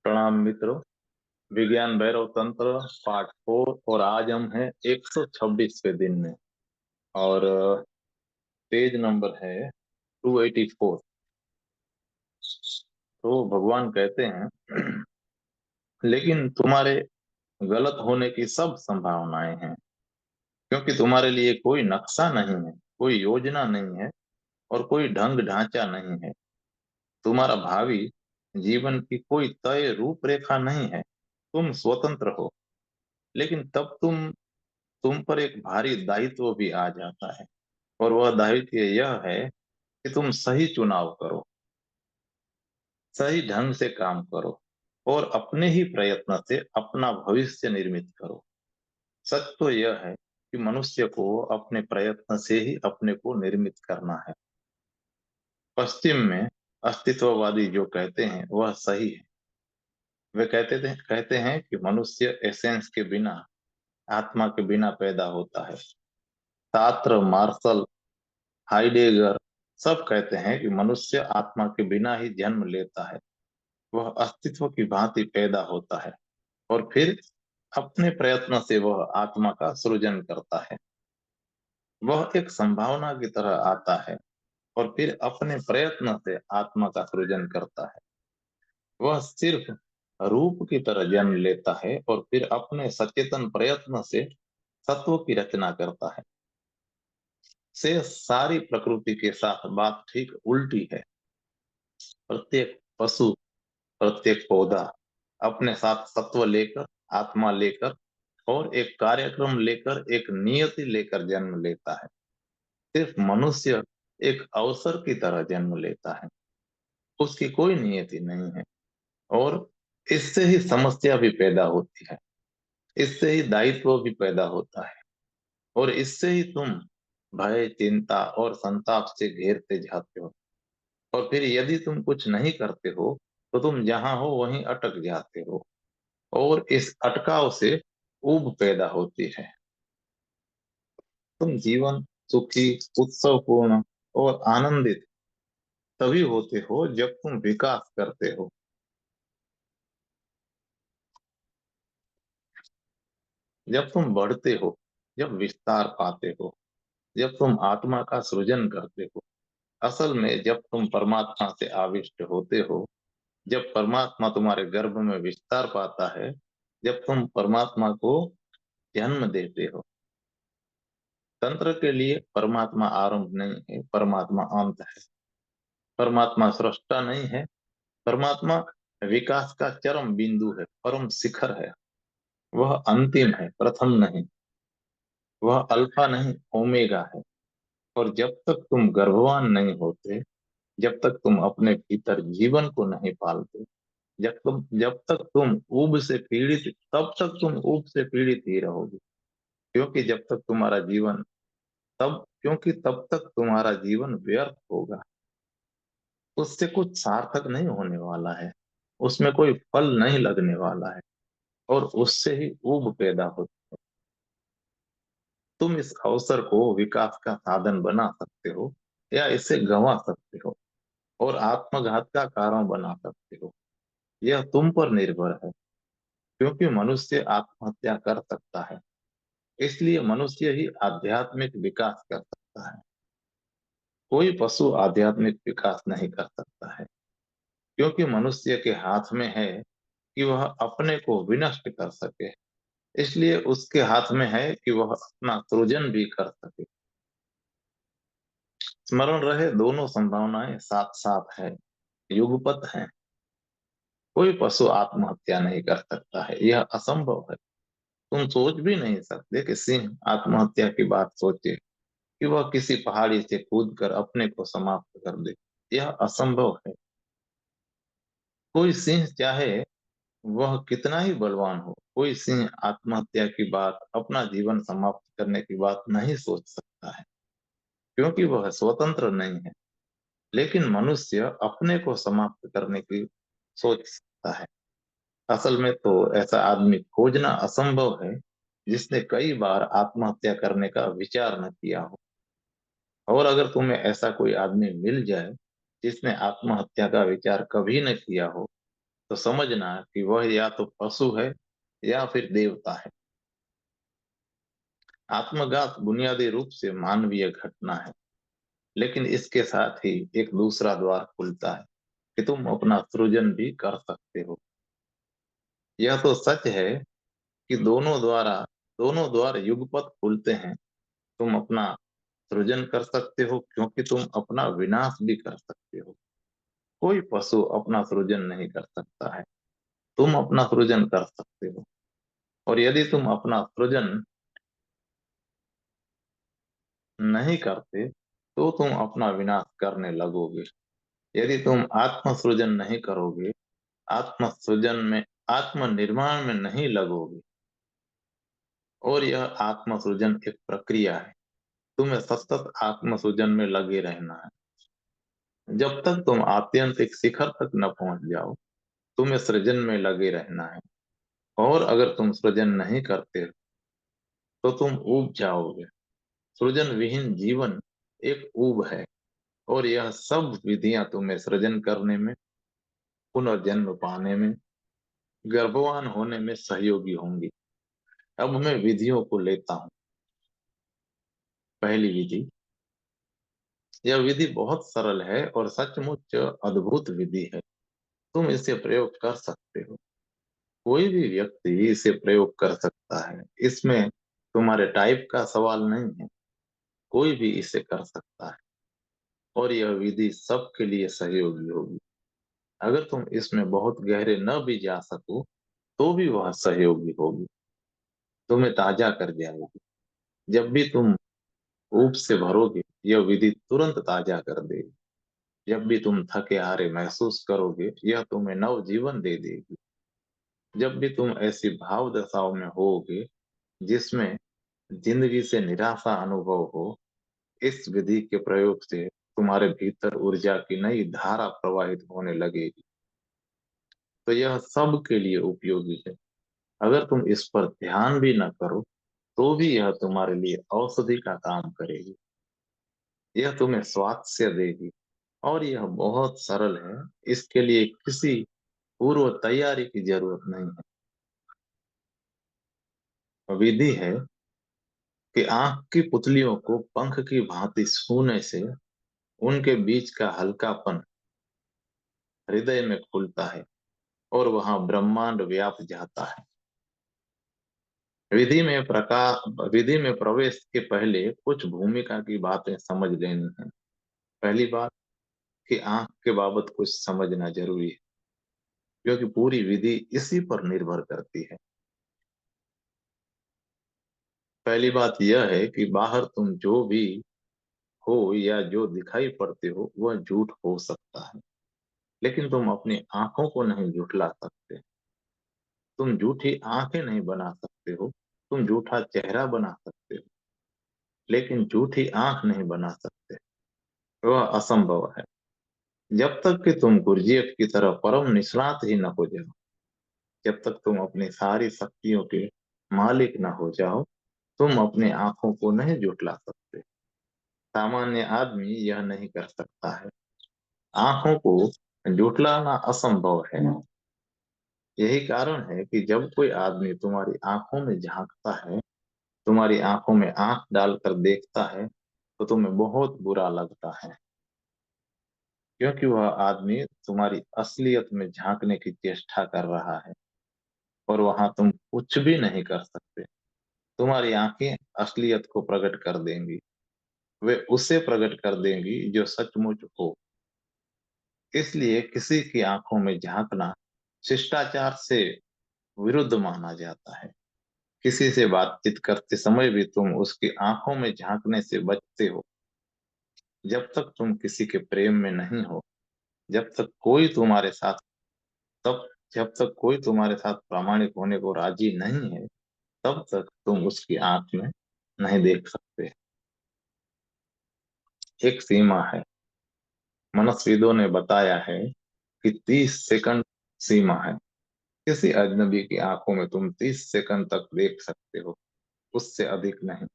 प्रणाम मित्रों। विज्ञान भैरव तंत्र पार्ट 4 और आज हम हैं 126वें दिन में। और पेज नंबर है 284। तो भगवान कहते हैं लेकिन तुम्हारे गलत होने की सब संभावनाएं हैं, क्योंकि तुम्हारे लिए कोई नक्शा नहीं है, कोई योजना नहीं है और कोई ढंग ढांचा नहीं है। तुम्हारा भावी जीवन की कोई तय रूपरेखा नहीं है। तुम स्वतंत्र हो, लेकिन तब तुम पर एक भारी दायित्व भी आ जाता है। और वह दायित्व यह है कि तुम सही चुनाव करो, सही ढंग से काम करो और अपने ही प्रयत्न से अपना भविष्य निर्मित करो। सच तो यह है कि मनुष्य को अपने प्रयत्न से ही अपने को निर्मित करना है। पश्चिम में अस्तित्ववादी जो कहते हैं वह सही है। वे कहते हैं कि मनुष्य एसेंस के बिना, आत्मा के बिना पैदा होता है। सात्र, मार्शल, हाइडेगर सब कहते हैं कि मनुष्य आत्मा के बिना ही जन्म लेता है। वह अस्तित्व की भांति पैदा होता है और फिर अपने प्रयत्न से वह आत्मा का सृजन करता है। वह एक संभावना की तरह आता है और फिर अपने प्रयत्न से आत्मा का सृजन करता है। वह सिर्फ रूप की तरह जन्म लेता है और फिर अपने सचेतन प्रयत्न से तत्व की रचना करता है। से सारी प्रकृति के साथ बात ठीक उल्टी है। प्रत्येक पशु, प्रत्येक पौधा अपने साथ तत्व लेकर, आत्मा लेकर और एक कार्यक्रम लेकर, एक नियति लेकर जन्म लेता है। सिर्फ मनुष्य एक अवसर की तरह जन्म लेता है। उसकी कोई नियति नहीं है। और इससे ही समस्या भी पैदा होती है, इससे ही दायित्व भी पैदा होता है और इससे ही तुम भय, चिंता और संताप से घेरते जाते हो। और फिर यदि तुम कुछ नहीं करते हो तो तुम जहां हो वहीं अटक जाते हो और इस अटकाव से ऊब पैदा होती है। तुम जीवन सुखी, उत्सवपूर्ण और आनंदित तभी होते हो जब तुम विकास करते हो, जब तुम बढ़ते हो, जब विस्तार पाते हो, जब तुम आत्मा का सृजन करते हो। असल में जब तुम परमात्मा से आविष्ट होते हो, जब परमात्मा तुम्हारे गर्भ में विस्तार पाता है, जब तुम परमात्मा को जन्म देते हो। तंत्र के लिए परमात्मा आरंभ नहीं है, परमात्मा अंत है। परमात्मा सृष्टा नहीं है, परमात्मा विकास का चरम बिंदु है, परम शिखर है। वह अंतिम है, प्रथम नहीं। वह अल्फा नहीं, ओमेगा है। और जब तक तुम गर्भवान नहीं होते, जब तक तुम अपने भीतर जीवन को नहीं पालते, जब तक तुम ऊब से पीड़ित, तब तक तुम ऊब से पीड़ित ही रहोगे। क्योंकि तब तक तुम्हारा जीवन व्यर्थ होगा। उससे कुछ सार्थक नहीं होने वाला है, उसमें कोई फल नहीं लगने वाला है और उससे ही ऊब पैदा होती। तुम इस अवसर को विकास का साधन बना सकते हो या इसे गंवा सकते हो और आत्मघात का कारण बना सकते हो। यह तुम पर निर्भर है। क्योंकि मनुष्य आत्महत्या कर सकता है, इसलिए मनुष्य ही आध्यात्मिक विकास कर सकता है। कोई पशु आध्यात्मिक विकास नहीं कर सकता है, क्योंकि मनुष्य के हाथ में है कि वह अपने को विनष्ट कर सके। इसलिए उसके हाथ में है कि वह अपना सृजन भी कर सके। स्मरण रहे, दोनों संभावनाएं साथ साथ है, युगपत है। कोई पशु आत्महत्या नहीं कर सकता है, यह असंभव है। तुम सोच भी नहीं सकते कि सिंह आत्महत्या की बात सोचे, कि वह किसी पहाड़ी से कूदकर अपने को समाप्त कर दे। यह असंभव है। कोई सिंह चाहे वह कितना ही बलवान हो, कोई सिंह आत्महत्या की बात, अपना जीवन समाप्त करने की बात नहीं सोच सकता है, क्योंकि वह स्वतंत्र नहीं है। लेकिन मनुष्य अपने को समाप्त करने की सोच सकता है। असल में तो ऐसा आदमी खोजना असंभव है जिसने कई बार आत्महत्या करने का विचार न किया हो। और अगर तुम्हें ऐसा कोई आदमी मिल जाए जिसने आत्महत्या का विचार कभी न किया हो, तो समझना कि वह या तो पशु है या फिर देवता है। आत्मघात बुनियादी रूप से मानवीय घटना है, लेकिन इसके साथ ही एक दूसरा द्वार खुलता है कि तुम अपना सृजन भी कर सकते हो। यह तो सच है कि दोनों द्वार युगपत खुलते हैं। तुम अपना सृजन कर सकते हो क्योंकि तुम अपना विनाश भी कर सकते हो। कोई पशु अपना सृजन नहीं कर सकता है, तुम अपना सृजन कर सकते हो। और यदि तुम अपना सृजन नहीं करते तो तुम अपना विनाश करने लगोगे। यदि तुम आत्म सृजन नहीं करोगे, आत्म सृजन में आत्म निर्माण में नहीं लगोगे, और यह आत्म सृजन एक प्रक्रिया है, तुम्हें सतत आत्म सृजन में लगे रहना है जब तक तुम आत्यंतिक शिखर तक न पहुंच जाओ। तुम्हें सृजन में लगे रहना है, और अगर तुम सृजन नहीं करते तो तुम ऊब जाओगे। सृजन विहीन जीवन एक ऊब है, और यह सब विधियां तुम्हें सृजन करने में, पुनर्जन्म पाने में, गर्भवान होने में सहयोगी होंगी। अब मैं विधियों को लेता हूँ। पहली विधि। यह विधि बहुत सरल है और सचमुच अद्भुत विधि है। तुम इसे प्रयोग कर सकते हो। कोई भी व्यक्ति इसे प्रयोग कर सकता है। इसमें तुम्हारे टाइप का सवाल नहीं है। कोई भी इसे कर सकता है, और यह विधि सबके लिए सहयोगी होगी। अगर तुम इसमें बहुत गहरे न भी जा सको तो भी वह सहयोगी होगी, तुम्हें ताजा कर जाएगी। जब भी तुम ऊब से भरोगे, यह विधि तुरंत ताजा कर देगी। जब भी तुम थके हारे महसूस करोगे, यह तुम्हें नव जीवन दे देगी। जब भी तुम ऐसी भाव दशाओं में होगे जिसमें जिंदगी से निराशा अनुभव हो, इस विधि के प्रयोग से तुम्हारे भीतर ऊर्जा की नई धारा प्रवाहित होने लगेगी। तो यह सब के लिए उपयोगी है। अगर तुम इस पर ध्यान भी न करो तो भी यह तुम्हारे लिए औषधि का काम करेगी। यह तुम्हें स्वास्थ्य देगी, और यह बहुत सरल है। इसके लिए किसी पूर्व तैयारी की जरूरत नहीं है। विधि है कि आंख की पुतलियों को पंख की भांति छूने से उनके बीच का हल्कापन हृदय में खुलता है, और वहां ब्रह्मांड व्याप जाता है। विधि में प्रवेश के पहले कुछ भूमिका की बातें समझ लेनी है। पहली बात कि आंख के बाबत कुछ समझना जरूरी है, क्योंकि पूरी विधि इसी पर निर्भर करती है। पहली बात यह है कि बाहर तुम जो भी हो या जो दिखाई पड़ते हो वह झूठ हो सकता है, लेकिन तुम अपनी आंखों को नहीं झूठला सकते। तुम झूठी आंखें नहीं बना सकते हो। तुम झूठा चेहरा बना सकते हो, लेकिन झूठी आंख नहीं बना सकते। वह असंभव है। जब तक कि तुम गुरजेफ की तरह परम निष्णात ही न हो जाओ, जब तक तुम अपनी सारी शक्तियों के मालिक न हो जाओ, तुम अपनी आंखों को नहीं जुटला सकते। सामान्य आदमी यह नहीं कर सकता है। आंखों को जुटलाना असंभव है। यही कारण है कि जब कोई आदमी तुम्हारी आंखों में झांकता है, तुम्हारी आंखों में आंख डालकर देखता है, तो तुम्हें बहुत बुरा लगता है, क्योंकि वह आदमी तुम्हारी असलियत में झांकने की चेष्टा कर रहा है, और वहां तुम कुछ भी नहीं कर सकते। तुम्हारी आंखें असलियत को प्रकट कर देंगी। वे उसे प्रकट कर देंगी जो सचमुच हो। इसलिए किसी की आंखों में झांकना शिष्टाचार से विरुद्ध माना जाता है। किसी से बातचीत करते समय भी तुम उसकी आंखों में झांकने से बचते हो। जब तक तुम किसी के प्रेम में नहीं हो, जब तक कोई तुम्हारे साथ तब जब तक कोई तुम्हारे साथ प्रामाणिक होने को राजी नहीं है, तब तक तुम उसकी आंख में नहीं देख सकते। एक सीमा है। मनस्विदों ने बताया है कि 30 सेकंड सीमा है। किसी अजनबी की आंखों में तुम 30 सेकंड तक देख सकते हो, उससे अधिक नहीं।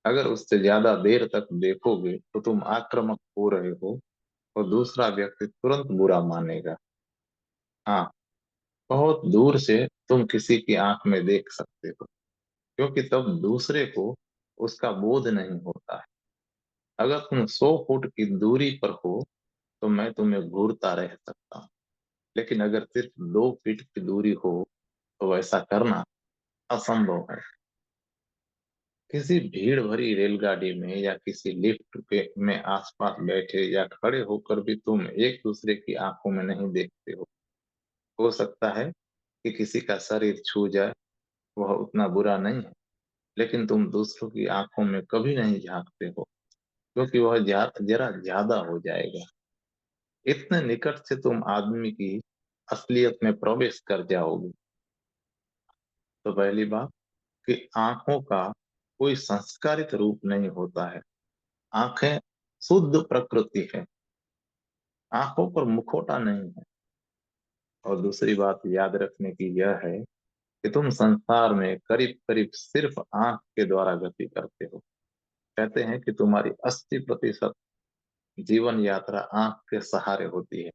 अगर उससे ज्यादा देर तक देखोगे तो तुम आक्रामक हो रहे हो, और दूसरा व्यक्ति तुरंत बुरा मानेगा। हाँ, बहुत दूर से तुम किसी की आंख में देख सकते हो, क्योंकि तब दूसरे को उसका बोध नहीं होता है। अगर तुम 100 फुट की दूरी पर हो तो मैं तुम्हें घूरता रह सकता हूँ, लेकिन अगर सिर्फ 2 फीट की दूरी हो तो वैसा करना असंभव है। किसी भीड़ भरी रेलगाड़ी में या किसी लिफ्ट के में आसपास बैठे या खड़े होकर भी तुम एक दूसरे की आंखों में नहीं देखते हो सकता है कि किसी का शरीर छू जाए, वह उतना बुरा नहीं है, लेकिन तुम दूसरों की आंखों में कभी नहीं झांकते हो, क्योंकि वह जरा ज्यादा हो जाएगा। इतने निकट से तुम आदमी की असलियत में प्रवेश कर जाओगे। तो पहली बात कि आंखों का कोई संस्कारित रूप नहीं होता है। आंखें शुद्ध प्रकृति है, आंखों पर मुखौटा नहीं है। और दूसरी बात याद रखने की यह है कि तुम संसार में करीब करीब सिर्फ आंख के द्वारा गति करते हो। कहते हैं कि तुम्हारी 80% जीवन यात्रा आंख के सहारे होती है।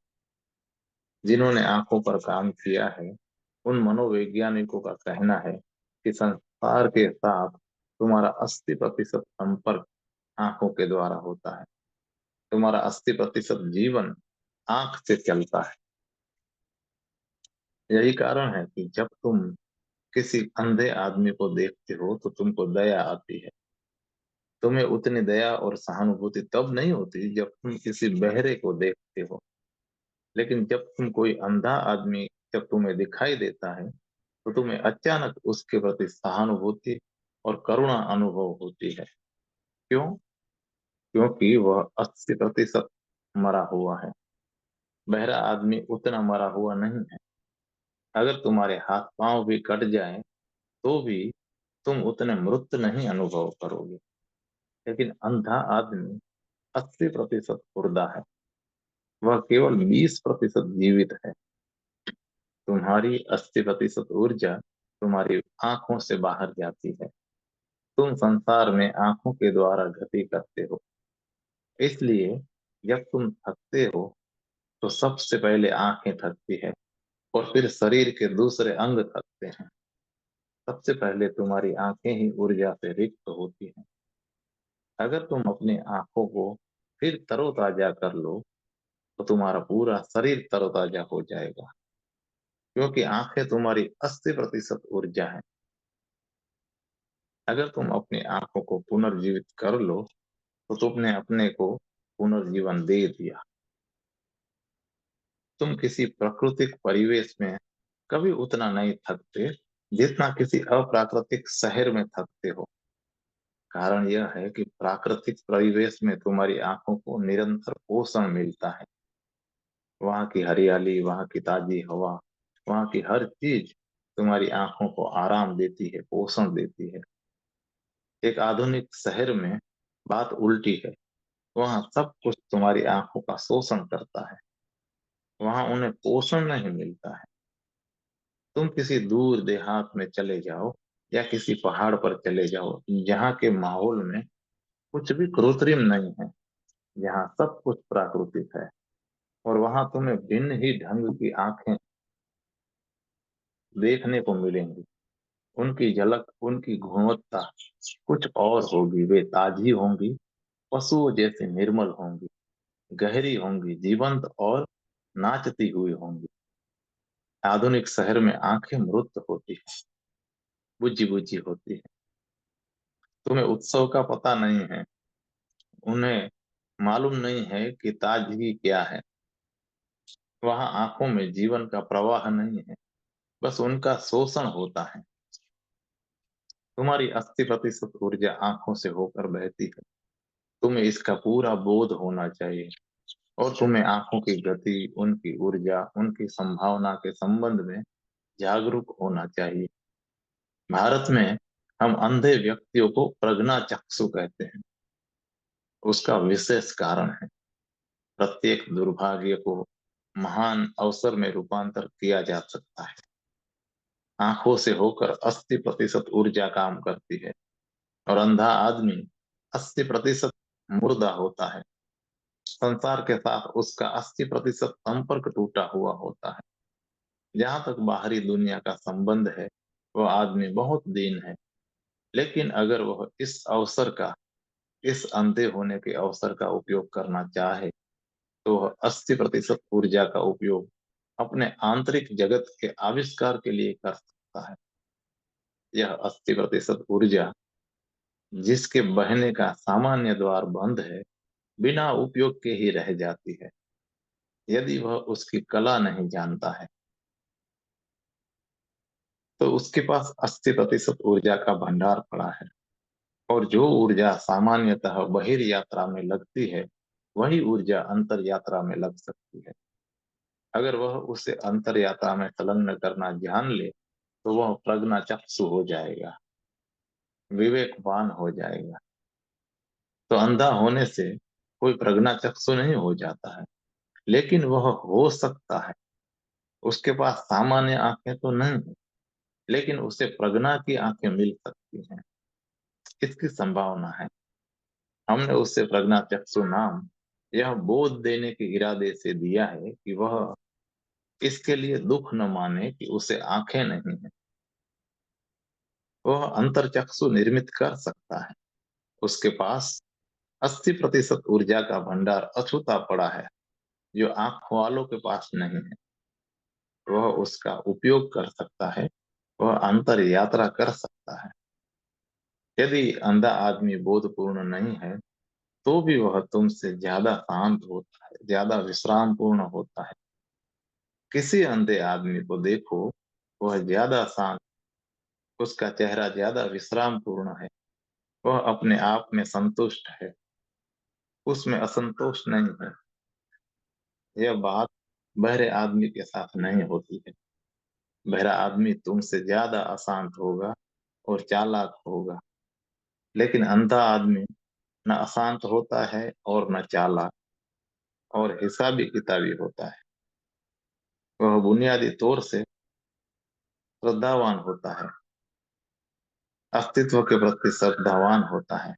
जिन्होंने आंखों पर काम किया है, उन मनोवैज्ञानिकों का कहना है कि संसार के साथ तुम्हारा 80% संपर्क आंखों के द्वारा होता है। तुम्हारा 80% जीवन आंख से चलता है। यही कारण है कि जब तुम किसी अंधे आदमी को देखते हो तो तुमको दया आती है। तुम्हें उतनी दया और सहानुभूति तब नहीं होती जब तुम किसी बहरे को देखते हो, लेकिन जब तुम कोई अंधा आदमी जब तुम्हें दिखाई देता है तो तुम्हें अचानक उसके प्रति सहानुभूति और करुणा अनुभव होती है। क्यों? क्योंकि वह 80% मरा हुआ है। बहरा आदमी उतना मरा हुआ नहीं है। अगर तुम्हारे हाथ पांव भी कट जाएं तो भी तुम उतने मृत नहीं अनुभव करोगे। लेकिन अंधा आदमी 80% मुर्दा है, वह केवल 20% जीवित है। तुम्हारी 80% ऊर्जा तुम्हारी आंखों से बाहर जाती है। तुम संसार में आंखों के द्वारा गति करते हो। इसलिए जब तुम थकते हो तो सबसे पहले आंखें थकती है और फिर शरीर के दूसरे अंग थकते हैं। सबसे पहले तुम्हारी आंखें ही ऊर्जा से रिक्त होती हैं। अगर तुम अपनी आंखों को फिर तरोताजा कर लो तो तुम्हारा पूरा शरीर तरोताजा हो जाएगा, क्योंकि आंखें तुम्हारी 80% ऊर्जा है। अगर तुम अपनी आंखों को पुनर्जीवित कर लो तो तुमने अपने को पुनर्जीवन दे दिया। तुम किसी प्राकृतिक परिवेश में कभी उतना नहीं थकते जितना किसी अप्राकृतिक शहर में थकते हो। कारण यह है कि प्राकृतिक परिवेश में तुम्हारी आंखों को निरंतर पोषण मिलता है। वहाँ की हरियाली, वहाँ की ताजी हवा, वहाँ की हर चीज तुम्हारी आंखों को आराम देती है, पोषण देती है। एक आधुनिक शहर में बात उल्टी है। वहाँ सब कुछ तुम्हारी आंखों का शोषण करता है, वहाँ उन्हें पोषण नहीं मिलता है। तुम किसी दूर देहात में चले जाओ या किसी पहाड़ पर चले जाओ, जहाँ के माहौल में कुछ भी कृत्रिम नहीं है, जहाँ सब कुछ प्राकृतिक है, और वहां तुम्हें भिन्न ही ढंग की आंखें देखने को मिलेंगी। उनकी झलक, उनकी गुणवत्ता कुछ और होगी। वे ताजी होंगी, पशुओं जैसी निर्मल होंगी, गहरी होंगी, जीवंत और नाचती हुई होंगी। आधुनिक शहर में आंखें मृत होती है, बुझी बुझी होती है। तुम्हें उत्सव का पता नहीं है, उन्हें मालूम नहीं है कि ताजगी क्या है। वहां आंखों में जीवन का प्रवाह नहीं है, बस उनका शोषण होता है। तुम्हारी 80% ऊर्जा आंखों से होकर बहती है। तुम्हें इसका पूरा बोध होना चाहिए और तुम्हें आंखों की गति, उनकी ऊर्जा, उनकी संभावना के संबंध में जागरूक होना चाहिए। भारत में हम अंधे व्यक्तियों को प्रज्ञा चक्षु कहते हैं। उसका विशेष कारण है, प्रत्येक दुर्भाग्य को महान अवसर में रूपांतर किया जा सकता है। आंखों से होकर 80% ऊर्जा काम करती है और अंधा आदमी 80% मुर्दा होता है। संसार के साथ उसका 80% संपर्क टूटा हुआ होता है। जहां तक बाहरी दुनिया का संबंध है, वह आदमी बहुत दीन है। लेकिन अगर वह इस अंधे होने के अवसर का उपयोग करना चाहे, तो वह 80% ऊर्जा का उपयोग अपने आंतरिक जगत के आविष्कार के लिए कर सकता है। यह 80% ऊर्जा, जिसके बहने का सामान्य द्वार बंद है, बिना उपयोग के ही रह जाती है, यदि वह उसकी कला नहीं जानता है। तो उसके पास 80% ऊर्जा का भंडार पड़ा है, और जो ऊर्जा सामान्यतः बहिर्यात्रा में लगती है, वही ऊर्जा अंतर यात्रा में लग सकती है। अगर वह उसे अंतर यात्रा में संलग्न करना जान ले, तो वह प्रज्ञाचक्षु हो जाएगा, विवेकवान हो जाएगा। तो अंधा होने से कोई प्रज्ञाचक्षु नहीं हो जाता है, लेकिन वह हो सकता है। उसके पास सामान्य आंखें तो नहीं है, लेकिन उसे प्रज्ञा की आंखें मिल सकती हैं। इसकी संभावना है। हमने उसे प्रज्ञाचक्षु नाम यह बोध देने के इरादे से दिया है कि वह इसके लिए दुख न माने कि उसे आंखें नहीं है। वह अंतर्चक्षु निर्मित कर सकता है। उसके पास 80% ऊर्जा का भंडार अछूता पड़ा है, जो आंख वालों के पास नहीं है। वह उसका उपयोग कर सकता है। वह अंतर यात्रा कर सकता है। यदि अंधा आदमी बोधपूर्ण नहीं है, तो भी वह तुमसे ज्यादा शांत होता है, ज्यादा विश्राम पूर्ण होता है। किसी अंधे आदमी को देखो, वह ज्यादा शांत, उसका चेहरा ज्यादा विश्राम पूर्ण है। वह अपने आप में संतुष्ट है, उसमें असंतोष नहीं है। यह बात बहरे आदमी के साथ नहीं होती है। बहरा आदमी तुमसे ज्यादा अशांत होगा और चालाक होगा, लेकिन अंधा आदमी न अशांत होता है और न चालाक, और हिसाबी किताबी होता है। वह बुनियादी तौर से श्रद्धावान होता है, अस्तित्व के प्रति श्रद्धावान होता है।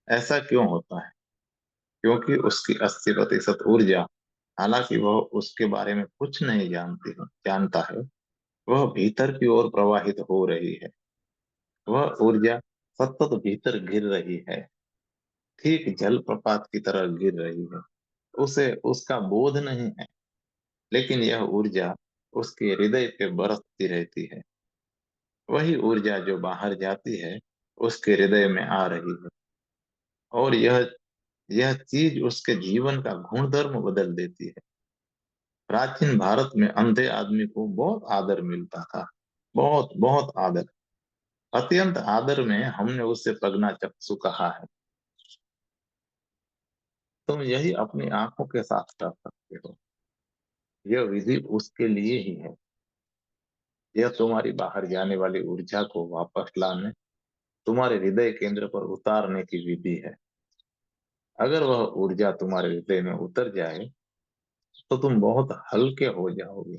ऐसा क्यों होता है? क्योंकि उसकी 80% ऊर्जा, हालांकि वह उसके बारे में कुछ नहीं जानता है, वह भीतर की ओर प्रवाहित हो रही है। वह ऊर्जा सतत भीतर गिर रही है, ठीक जलप्रपात की तरह गिर रही है। उसे उसका बोध नहीं है, लेकिन यह ऊर्जा उसके हृदय पे बरसती रहती है। वही ऊर्जा जो बाहर जाती है, उसके हृदय में आ रही है, और यह चीज उसके जीवन का गुणधर्म बदल देती है। प्राचीन भारत में अंधे आदमी को बहुत आदर मिलता था, बहुत बहुत आदर। अत्यंत आदर में हमने उसे प्रज्ञाचक्षु कहा है। तुम यही अपनी आंखों के साथ कर सकते हो। यह विधि उसके लिए ही है। यह तुम्हारी बाहर जाने वाली ऊर्जा को वापस लाने, तुम्हारे हृदय केंद्र पर उतारने की विधि है। अगर वह ऊर्जा तुम्हारे हृदय में उतर जाए, तो तुम बहुत हल्के हो जाओगे।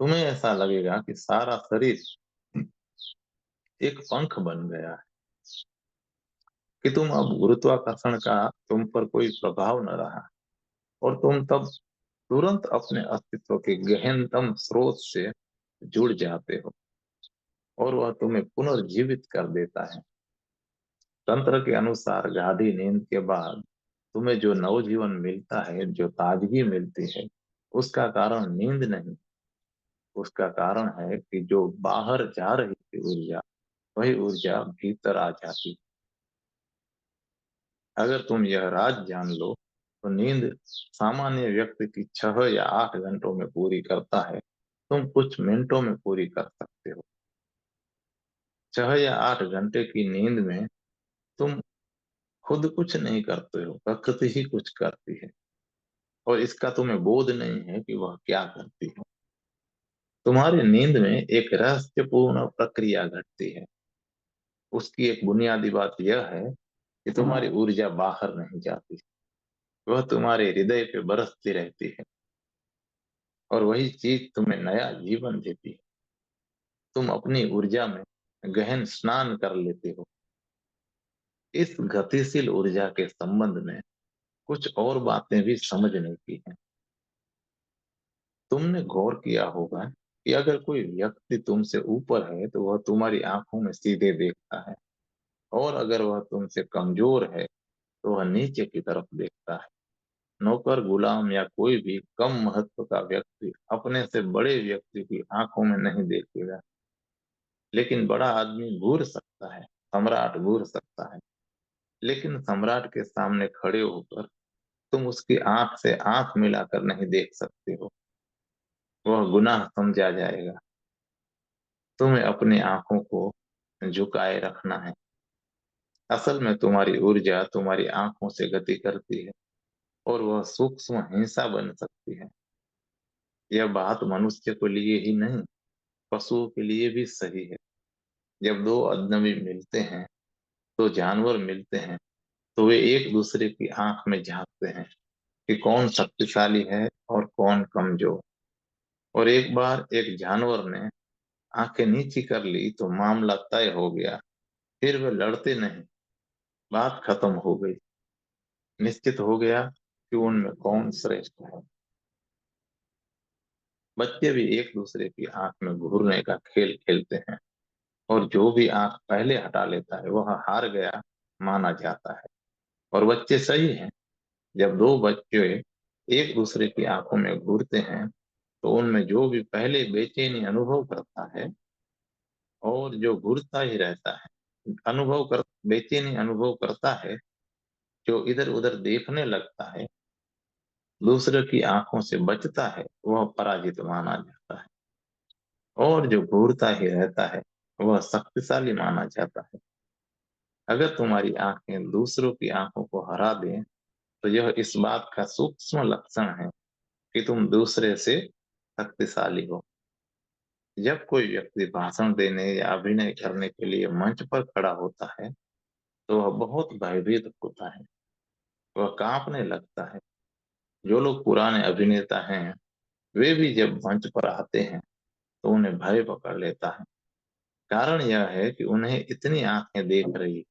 तुम्हें ऐसा लगेगा कि सारा शरीर एक पंख बन गया है, कि तुम अब गुरुत्वाकर्षण का तुम पर कोई प्रभाव न रहा, और तुम तब तुरंत अपने अस्तित्व के गहनतम स्रोत से जुड़ जाते हो, और वह तुम्हें पुनर्जीवित कर देता है। तंत्र के अनुसार गाढ़ी नींद के बाद तुम्हें जो नवजीवन मिलता है, जो ताजगी मिलती है, उसका कारण नींद नहीं, उसका कारण है कि जो बाहर जा रही थी ऊर्जा, वही ऊर्जा भीतर आ जाती। अगर तुम यह राज जान लो, तो नींद सामान्य व्यक्ति की 6 या 8 घंटों में पूरी करता है, तुम कुछ मिनटों में पूरी कर सकते हो। 6 या 8 घंटे की नींद में तुम खुद कुछ नहीं करते हो, प्रकृति ही कुछ करती है, और इसका तुम्हें बोध नहीं है कि वह क्या करती है। तुम्हारी नींद में एक रहस्यपूर्ण प्रक्रिया घटती है। उसकी एक बुनियादी बात यह है कि तुम्हारी ऊर्जा बाहर नहीं जाती, वह तुम्हारे हृदय पे बरसती रहती है, और वही चीज तुम्हें नया जीवन देती है। तुम अपनी ऊर्जा में गहन स्नान कर लेते हो। इस गतिशील ऊर्जा के संबंध में कुछ और बातें भी समझने की हैं। तुमने गौर किया होगा कि अगर कोई व्यक्ति तुमसे ऊपर है तो वह तुम्हारी आंखों में सीधे देखता है, और अगर वह तुमसे कमजोर है तो वह नीचे की तरफ देखता है। नौकर, गुलाम या कोई भी कम महत्व का व्यक्ति अपने से बड़े व्यक्ति की आंखों में नहीं देखेगा, लेकिन बड़ा आदमी घूर सकता है, सम्राट घूर सकता है। लेकिन सम्राट के सामने खड़े होकर तुम उसकी आंख से आंख मिलाकर नहीं देख सकते हो, वह गुनाह समझा जाएगा। तुम्हें अपनी आंखों को झुकाए रखना है। असल में तुम्हारी ऊर्जा तुम्हारी आंखों से गति करती है, और वह सूक्ष्म हिंसा बन सकती है। यह बात मनुष्य के लिए ही नहीं, पशुओं के लिए भी सही है। जब दो अजनबी मिलते हैं, तो जानवर मिलते हैं, तो वे एक दूसरे की आंख में झांकते हैं कि कौन शक्तिशाली है और कौन कमजोर। और एक बार एक जानवर ने आंखें नीची कर ली तो मामला तय हो गया। फिर वे लड़ते नहीं, बात खत्म हो गई। निश्चित हो गया कि उनमें कौन श्रेष्ठ है। बच्चे भी एक दूसरे की आंख में घूरने का खेल खेलते हैं, और जो भी आंख पहले हटा लेता है वह हार गया माना जाता है। और बच्चे सही हैं। जब दो बच्चे एक दूसरे की आंखों में घूरते हैं, तो उनमें जो भी पहले बेचैनी अनुभव करता है और जो घूरता ही रहता है, बेचैनी अनुभव करता है, जो इधर उधर देखने लगता है, दूसरे की आंखों से बचता है, वह पराजित माना जाता है। और जो घूरता ही रहता है, वह शक्तिशाली माना जाता है। अगर तुम्हारी आंखें दूसरों की आंखों को हरा दें, तो यह इस बात का सूक्ष्म लक्षण है कि तुम दूसरे से शक्तिशाली हो। जब कोई व्यक्ति भाषण देने या अभिनय करने के लिए मंच पर खड़ा होता है, तो वह बहुत भयभीत होता है, वह कांपने लगता है। जो लोग पुराने अभिनेता हैं, वे भी जब मंच पर आते हैं तो उन्हें भय पकड़ लेता है। कारण यह है कि उन्हें इतनी आंखें देख रही,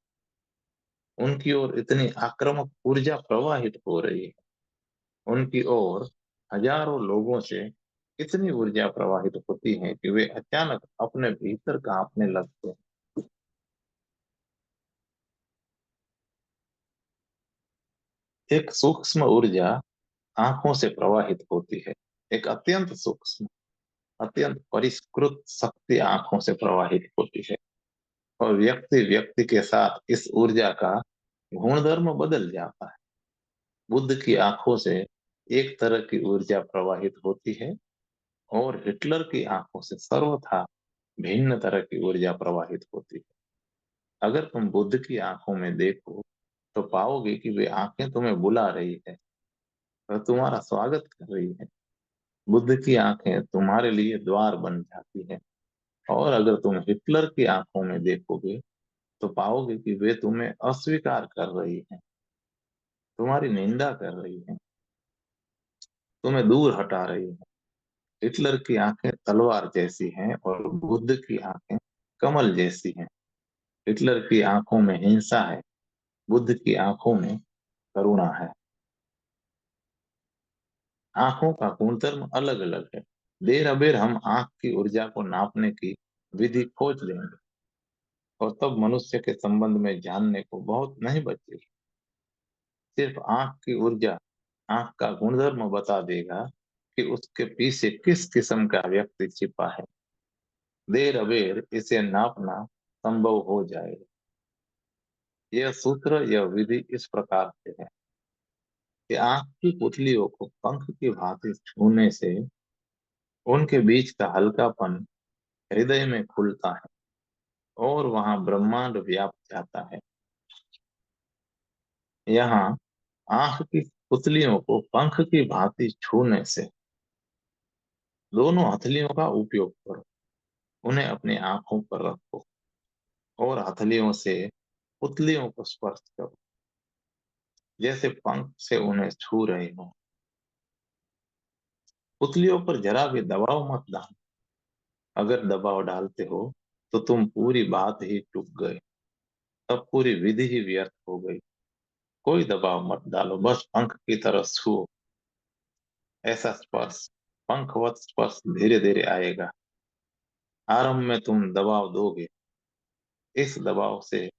उनकी ओर इतनी आक्रामक ऊर्जा प्रवाहित हो रही है, उनकी ओर हजारों लोगों से इतनी ऊर्जा प्रवाहित होती है कि वे अचानक अपने भीतर कांपने लगते हैं। एक सूक्ष्म ऊर्जा आंखों से प्रवाहित होती है। एक अत्यंत सूक्ष्म, अत्यंत परिष्कृत शक्ति आंखों से प्रवाहित होती है, और व्यक्ति व्यक्ति के साथ इस ऊर्जा का गुणधर्म बदल जाता है। बुद्ध की आंखों से एक तरह की ऊर्जा प्रवाहित होती है, और हिटलर की आंखों से सर्वथा भिन्न तरह की ऊर्जा प्रवाहित होती है। अगर तुम बुद्ध की आंखों में देखो, तो पाओगे कि वे आंखें तुम्हें बुला रही है और तुम्हारा स्वागत कर रही है। बुद्ध की आंखें तुम्हारे लिए द्वार बन जाती है। और अगर तुम हिटलर की आंखों में देखोगे, तो पाओगे कि वे तुम्हें अस्वीकार कर रही हैं, तुम्हारी निंदा कर रही हैं, तुम्हें दूर हटा रही हैं। हिटलर की आंखें तलवार जैसी हैं, और बुद्ध की आंखें कमल जैसी हैं। हिटलर की आंखों में हिंसा है, बुद्ध की आंखों में करुणा है। आंखों का गुणधर्म अलग अलग है। देर अबेर हम आंख की ऊर्जा को नापने की विधि खोज लेंगे, और तब मनुष्य के संबंध में जानने को बहुत नहीं बचेगा। सिर्फ आंख की ऊर्जा, आंख का गुणधर्म बता देगा कि उसके पीछे किस किस्म का व्यक्ति छिपा है। देर अबेर इसे नापना संभव हो जाएगा। यह सूत्र, यह विधि इस प्रकार से है कि आंख की पुतलियों को पंख की भांति छूने से उनके बीच का हल्कापन हृदय में खुलता है, और वहां ब्रह्मांड व्याप्त जाता है। यहाँ आंख की पुतलियों को पंख की भांति छूने से दोनों हथेलियों का उपयोग करो, उन्हें अपनी आंखों पर रखो, और हथेलियों से पुतलियों को स्पर्श करो, जैसे पंख से उन्हें छू रहे हो। पुतलियों पर जरा भी दबाव मत डालो। अगर दबाव डालते हो, तो तुम पूरी बात ही चूक गए, तब पूरी विधि ही व्यर्थ हो गई। कोई दबाव मत डालो, बस पंख की तरह छुओ। ऐसा स्पर्श पंखवत स्पर्श धीरे धीरे आएगा। आरंभ में तुम दबाव दोगे, इस दबाव से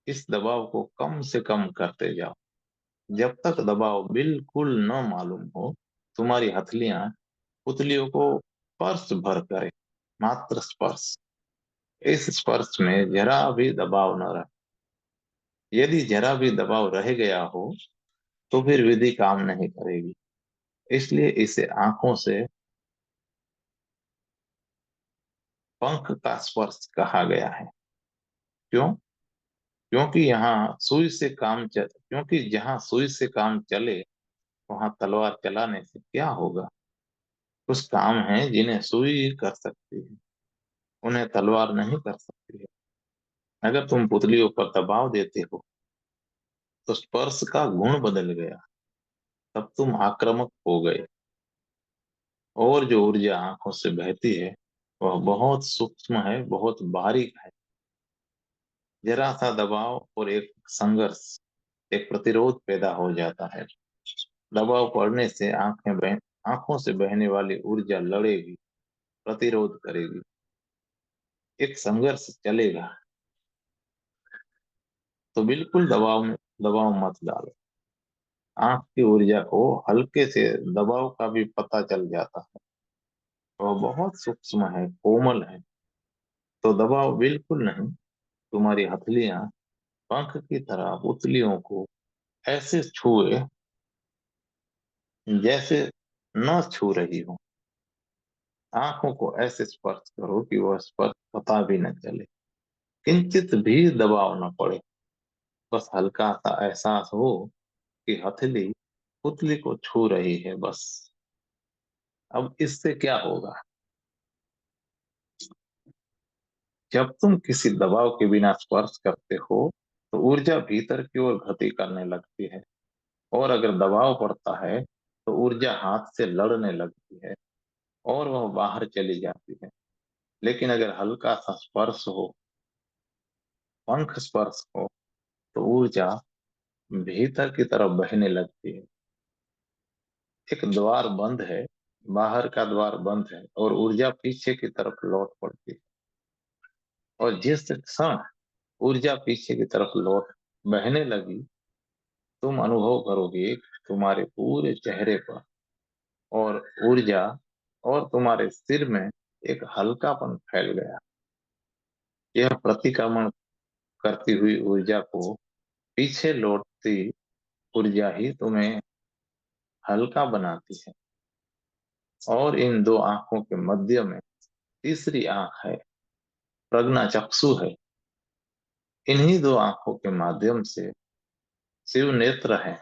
इस दबाव को कम से कम करते जाओ, जब तक दबाव बिल्कुल न मालूम हो। तुम्हारी हथेलियां पुतलियों को स्पर्श भर करे, मात्र स्पर्श। इस स्पर्श में जरा भी दबाव न रहे। यदि जरा भी दबाव रह गया हो तो फिर विधि काम नहीं करेगी। इसलिए इसे आंखों से पंख का स्पर्श कहा गया है। क्यों? क्योंकि जहां सुई से काम चले वहां तलवार चलाने से क्या होगा। कुछ काम है जिन्हें सुई ही कर सकती है, उन्हें तलवार नहीं कर सकती है। अगर तुम पुतलियों पर दबाव देते हो तो स्पर्श का गुण बदल गया, तब तुम आक्रामक हो गए। और जो ऊर्जा आंखों से बहती है वह बहुत सूक्ष्म है, बहुत बारीक है। जरा सा दबाव और एक संघर्ष, एक प्रतिरोध पैदा हो जाता है। दबाव पड़ने से आंखों से बहने वाली ऊर्जा लड़ेगी, प्रतिरोध करेगी, एक संघर्ष चलेगा। तो बिल्कुल दबाव मत डालो। आंख की ऊर्जा को हल्के से दबाव का भी पता चल जाता है। वह बहुत सूक्ष्म है, कोमल है। तो दबाव बिल्कुल नहीं। तुम्हारी हथेलियां पंख की तरह पुतलियों को ऐसे छुए जैसे न छू रही हो। आंखों को ऐसे स्पर्श करो कि वह स्पर्श पता भी न चले, किंचित भी दबाव न पड़े। बस हल्का सा एहसास हो कि हथेली पुतली को छू रही है, बस। अब इससे क्या होगा? जब तुम किसी दबाव के बिना स्पर्श करते हो तो ऊर्जा भीतर की ओर गति करने लगती है। और अगर दबाव पड़ता है तो ऊर्जा हाथ से लड़ने लगती है और वह बाहर चली जाती है। लेकिन अगर हल्का सा स्पर्श हो, पंख स्पर्श हो, तो ऊर्जा भीतर की तरफ बहने लगती है। एक द्वार बंद है, बाहर का द्वार बंद है और ऊर्जा पीछे की तरफ लौट पड़ती है। और जिस क्षण ऊर्जा पीछे की तरफ लौट बहने लगी, तुम अनुभव करोगे कि तुम्हारे पूरे चेहरे पर और ऊर्जा और तुम्हारे सिर में एक हल्कापन फैल गया। यह प्रतिक्रमण करती हुई ऊर्जा को पीछे लौटती ऊर्जा ही तुम्हें हल्का बनाती है। और इन दो आंखों के मध्य में तीसरी आंख है, प्रज्ञा चक्षु है। इन्हीं दो आंखों के माध्यम से शिव नेत्र है।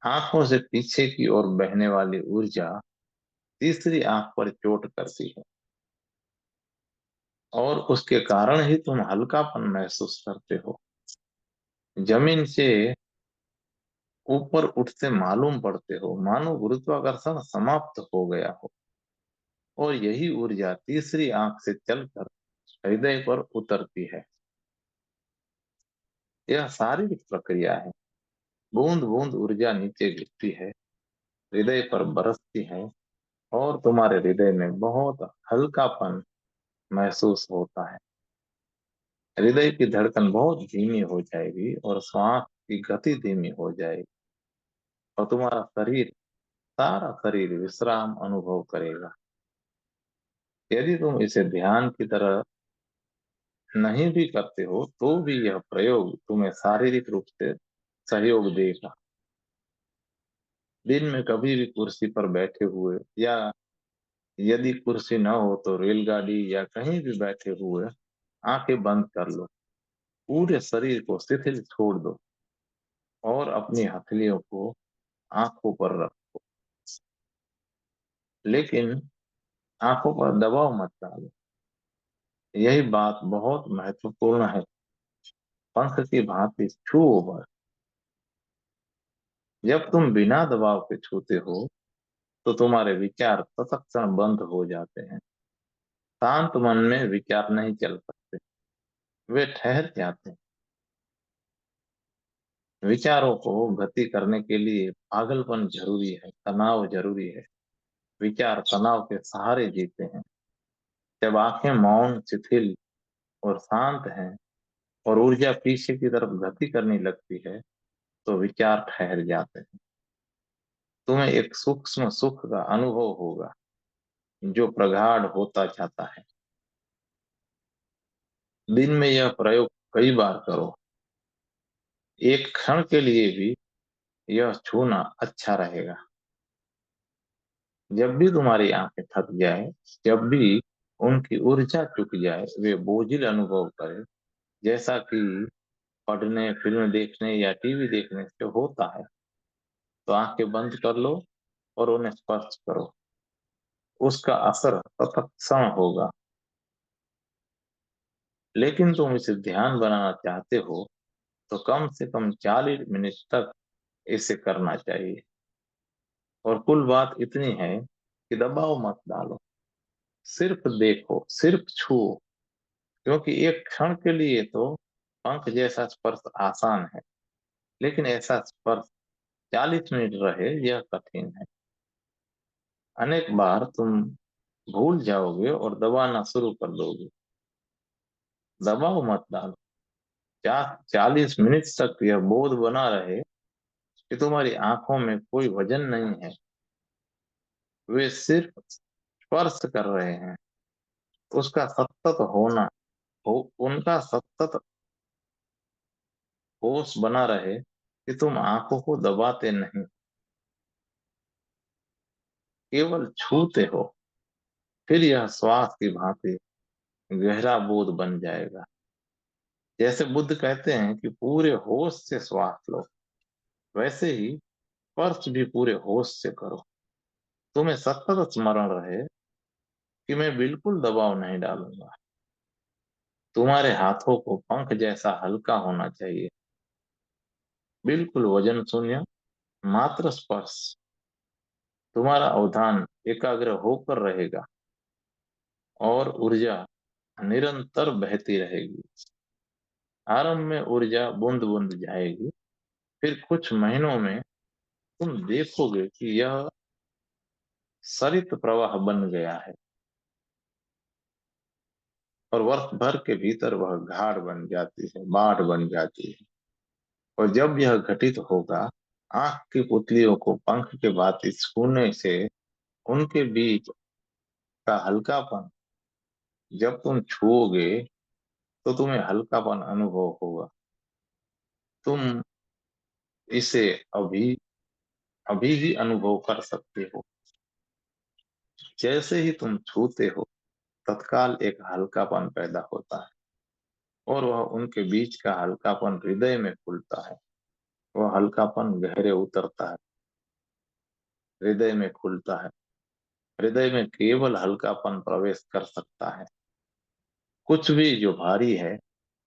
आंखों से पीछे की ओर बहने वाली ऊर्जा तीसरी आंख पर चोट करती है और उसके कारण ही तुम हल्कापन महसूस करते हो। जमीन से ऊपर उठते मालूम पड़ते हो, मानो गुरुत्वाकर्षण समाप्त हो गया हो। और यही ऊर्जा तीसरी आंख से चलकर हृदय पर उतरती है। यह शारीरिक प्रक्रिया है। बूंद बूंद ऊर्जा नीचे गिरती है, हृदय पर बरसती है और तुम्हारे हृदय में बहुत हल्कापन महसूस होता है। हृदय की धड़कन बहुत धीमी हो जाएगी और श्वास की गति धीमी हो जाएगी और तुम्हारा शरीर, सारा शरीर विश्राम अनुभव करेगा। यदि तुम इसे ध्यान की तरह नहीं भी करते हो तो भी यह प्रयोग तुम्हें शारीरिक रूप से सहयोग देगा। दिन में कभी भी कुर्सी पर बैठे हुए या यदि कुर्सी न हो तो रेलगाड़ी या कहीं भी बैठे हुए आंखें बंद कर लो। पूरे शरीर को शिथिल छोड़ दो और अपनी हथेलियों को आंखों पर रखो। लेकिन आंखों पर दबाव मत डालो। यही बात बहुत महत्वपूर्ण है। पंख की भांति छुओ बस। जब तुम बिना दबाव के छूते हो तो तुम्हारे विचार तत्क्षण बंद हो जाते हैं। शांत मन में विचार नहीं चल सकते, वे ठहर जाते हैं। विचारों को गति करने के लिए पागलपन जरूरी है, तनाव जरूरी है। विचार तनाव के सहारे जीते हैं। जब आंखें मौन, शिथिल और शांत हैं और ऊर्जा पीछे की तरफ गति करने लगती है, तो विचार ठहर जाते हैं। तुम्हें एक सूक्ष्म सुख का अनुभव होगा जो प्रगाढ़ होता जाता है। दिन में यह प्रयोग कई बार करो। एक क्षण के लिए भी यह छूना अच्छा रहेगा। जब भी तुम्हारी आंखें थक जाए, जब भी उनकी ऊर्जा चुक जाए, वे बोझिल अनुभव करें, जैसा कि पढ़ने, फिल्म देखने या टीवी देखने से होता है, तो आंखें बंद कर लो और उन्हें स्पर्श करो। उसका असर तत्क्षण होगा। लेकिन तुम इसे ध्यान बनाना चाहते हो, तो कम से कम 40 मिनट तक इसे करना चाहिए। और कुल बात इतनी है कि दबाव मत डालो, सिर्फ देखो, सिर्फ छुओ। क्योंकि एक क्षण के लिए तो पंख जैसा स्पर्श आसान है, लेकिन ऐसा स्पर्श 40 मिनट रहे, यह कठिन है। अनेक बार तुम भूल जाओगे और दबाना शुरू कर दोगे। दबाव मत डालो। 40 मिनट तक यह बोध बना रहे कि तुम्हारी आंखों में कोई वजन नहीं है, वे सिर्फ स्पर्श कर रहे हैं। उसका सतत होना हो, उनका सतत होश बना रहे कि तुम आंखों को दबाते नहीं, केवल छूते हो। फिर यह श्वास की भांति गहरा बोध बन जाएगा। जैसे बुद्ध कहते हैं कि पूरे होश से श्वास लो, वैसे ही स्पर्श भी पूरे होश से करो। तुम्हें सतत स्मरण रहे कि मैं बिल्कुल दबाव नहीं डालूंगा। तुम्हारे हाथों को पंख जैसा हल्का होना चाहिए, बिल्कुल वजन शून्य, मात्र स्पर्श। तुम्हारा अवधान एकाग्र होकर रहेगा और ऊर्जा निरंतर बहती रहेगी। आरंभ में ऊर्जा बूंद बूंद जाएगी, फिर कुछ महीनों में तुम देखोगे कि यह सरित प्रवाह बन गया है और वर्ष भर के भीतर वह घाट बन जाती है, बाढ़ बन जाती है। और जब यह घटित होगा, आंख की पुतलियों को पंख के भांति छूने से उनके बीच का हल्कापन, जब तुम छुओगे तो तुम्हें हल्कापन अनुभव होगा। तुम इसे अभी अभी ही अनुभव कर सकते हो। जैसे ही तुम छूते हो, तत्काल एक हल्कापन पैदा होता है और वह उनके बीच का हल्कापन हृदय में खुलता है। वह हल्कापन गहरे उतरता है, हृदय में खुलता है। हृदय में केवल हल्कापन प्रवेश कर सकता है। कुछ भी जो भारी है,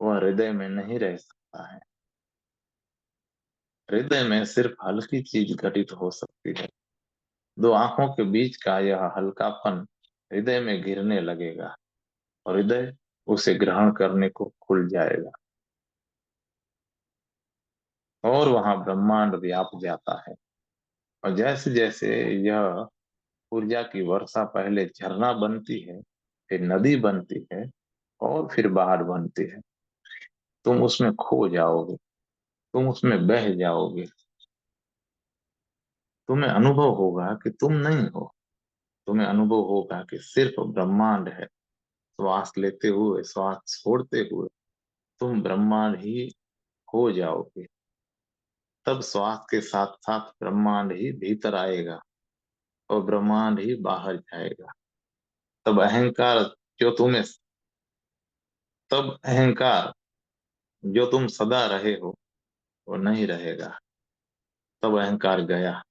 वह हृदय में नहीं रह सकता है। हृदय में सिर्फ हल्की चीज घटित हो सकती है। दो आंखों के बीच का यह हल्कापन हृदय में गिरने लगेगा और हृदय उसे ग्रहण करने को खुल जाएगा और वहां ब्रह्मांड व्याप जाता है। और जैसे जैसे यह ऊर्जा की वर्षा पहले झरना बनती है, फिर नदी बनती है और फिर बाढ़ बनती है, तुम उसमें खो जाओगे, तुम उसमें बह जाओगे। तुम्हें अनुभव होगा कि तुम नहीं हो। तुम्हें अनुभव होगा कि सिर्फ ब्रह्मांड है। श्वास लेते हुए, श्वास छोड़ते हुए तुम ब्रह्मांड ही हो जाओगे। तब श्वास के साथ साथ ब्रह्मांड ही भीतर आएगा और ब्रह्मांड ही बाहर जाएगा। तब अहंकार जो तुम्हें तब अहंकार जो तुम सदा रहे हो, वो नहीं रहेगा। तब अहंकार गया।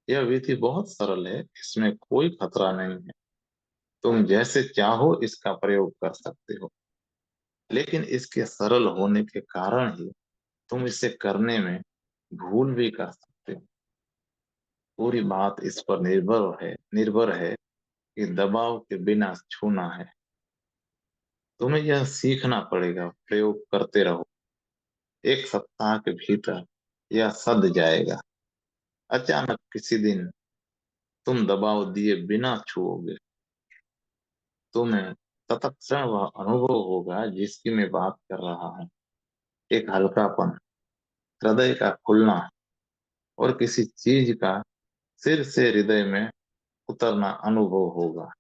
यह विधि बहुत सरल है, इसमें कोई खतरा नहीं है। तुम जैसे चाहो इसका प्रयोग कर सकते हो, लेकिन इसके सरल होने के कारण ही तुम इसे करने में भूल भी कर सकते हो। पूरी बात इस पर निर्भर है कि दबाव के बिना छूना है। तुम्हें यह सीखना पड़ेगा, प्रयोग करते रहो। एक सप्ताह के भीतर यह सध जाएगा। अचानक किसी दिन तुम दबाव दिए बिना छूओगे, तुम्हें तत्क्षण वह अनुभव होगा जिसकी मैं बात कर रहा हूँ। एक हल्कापन, हृदय का खुलना और किसी चीज का सिर से हृदय में उतरना अनुभव होगा।